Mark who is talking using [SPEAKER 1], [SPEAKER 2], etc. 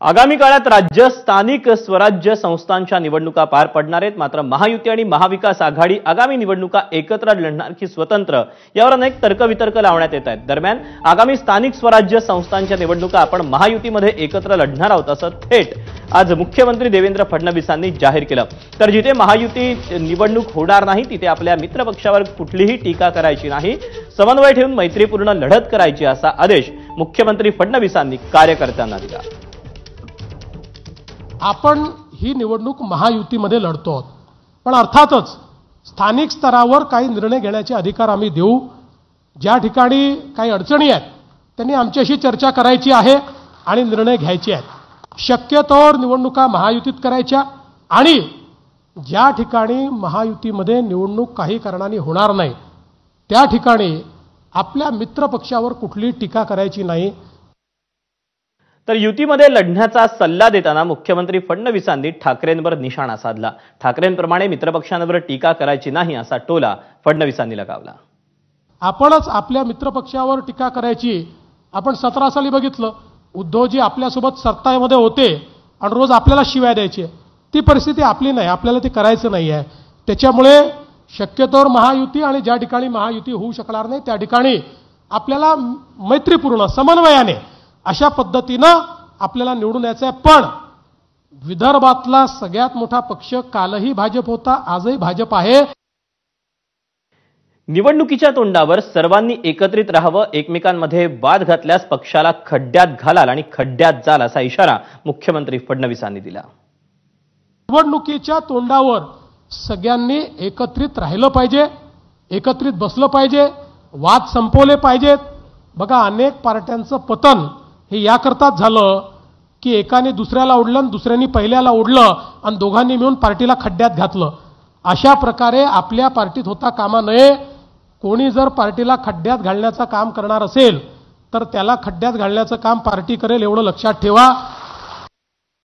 [SPEAKER 1] आगामी काळात राज्य स्थानिक स्वराज्य संस्थांच्या निवडणुका पार पडणार आहेत। मात्र महायुती आणि महाविकास आघाडी आगामी निवडणुका एकत्र लढणार की स्वतंत्र यावर अनेक तर्कवितर्क लावण्यात येत आहेत। दरम्यान आगामी स्थानिक स्वराज्य संस्थांच्या निवडणुका आपण महायुतीमध्ये एकत्र लढणार आहोत असं थेट आज मुख्यमंत्री देवेंद्र फडणवीसांनी जाहीर केलं। तर जिथे महायुती निवडणूक होणार नाही तिथे आपल्या मित्रपक्षावर कुठलीही टीका करायची नाही, समन्वय ठेवून मैत्रीपूर्ण लढत करायची असा आदेश मुख्यमंत्री फडणवीसांनी कार्यकर्त्यांना दिला।
[SPEAKER 2] आपण ही निवडणूक महायुतीमध्ये लढतो आहोत, पण अर्थातच स्थानिक स्तरावर काही निर्णय घेण्याचे अधिकार आम्ही देऊ। ज्या ठिकाणी काही अडचणी आहेत त्यांनी आमच्याशी चर्चा करायची आहे आणि निर्णय घ्यायचे आहेत। शक्यतोवर निवडणुका महायुतीत करायच्या आणि ज्या ठिकाणी महायुतीमध्ये निवडणूक काही कारणाने होणार नाही त्या ठिकाणी आपल्या मित्रपक्षावर कुठली टीका करायची नाही।
[SPEAKER 1] तर युतीमध्ये लढण्याचा सल्ला देताना मुख्यमंत्री फडणवीसांनी ठाकरेंवर निशाणा साधला। ठाकरेंप्रमाणे मित्रपक्षांवर टीका करायची नाही असा टोला फडणवीसांनी लगावला।
[SPEAKER 2] आपणच आपल्या मित्रपक्षावर टीका करायची। आपण 17 साली बघितलं, उद्धवजी आपल्यासोबत सत्तामध्ये होते आणि रोज आपल्याला शिव्या द्यायचे। ती परिस्थिती आपली नाही, आपल्याला ते करायचं नाही आहे। त्याच्यामुळे शक्यतोवर महायुती आणि ज्या ठिकाणी महायुती होऊ शकणार नाही त्या ठिकाणी आपल्याला मैत्रीपूर्ण समन्वयाने अशा पद्धतीनं आपल्याला निवडून यायचं आहे। पण विदर्भातला सगळ्यात मोठा पक्ष कालही भाजप होता, आजही भाजप आहे।
[SPEAKER 1] निवडणुकीच्या तोंडावर सर्वांनी एकत्रित राहावं, एकमेकांमध्ये वाद घातल्यास पक्षाला खड्ड्यात घालाल आणि खड्ड्यात जाल असा इशारा मुख्यमंत्री फडणवीसांनी दिला।
[SPEAKER 2] निवडणुकीच्या तोंडावर सगळ्यांनी एकत्रित राहिलं पाहिजे, एकत्रित बसलं पाहिजे, वाद संपवले पाहिजेत। बघा, अनेक पार्ट्यांचं पतन हे याकरताच झालं की एकाने दुसऱ्याला ओढलं आणि दुसऱ्याने पहिल्याला ओढलं आणि दोघांनी मिळून पार्टीला खड्ड्यात घातलं। अशा प्रकारे आपल्या पार्टीत होता कामा नये। कोणी जर पार्टीला खड्ड्यात घालण्याचं काम करणार असेल तर त्याला खड्ड्यात घालण्याचं काम पार्टी करेल एवढं लक्षात ठेवा।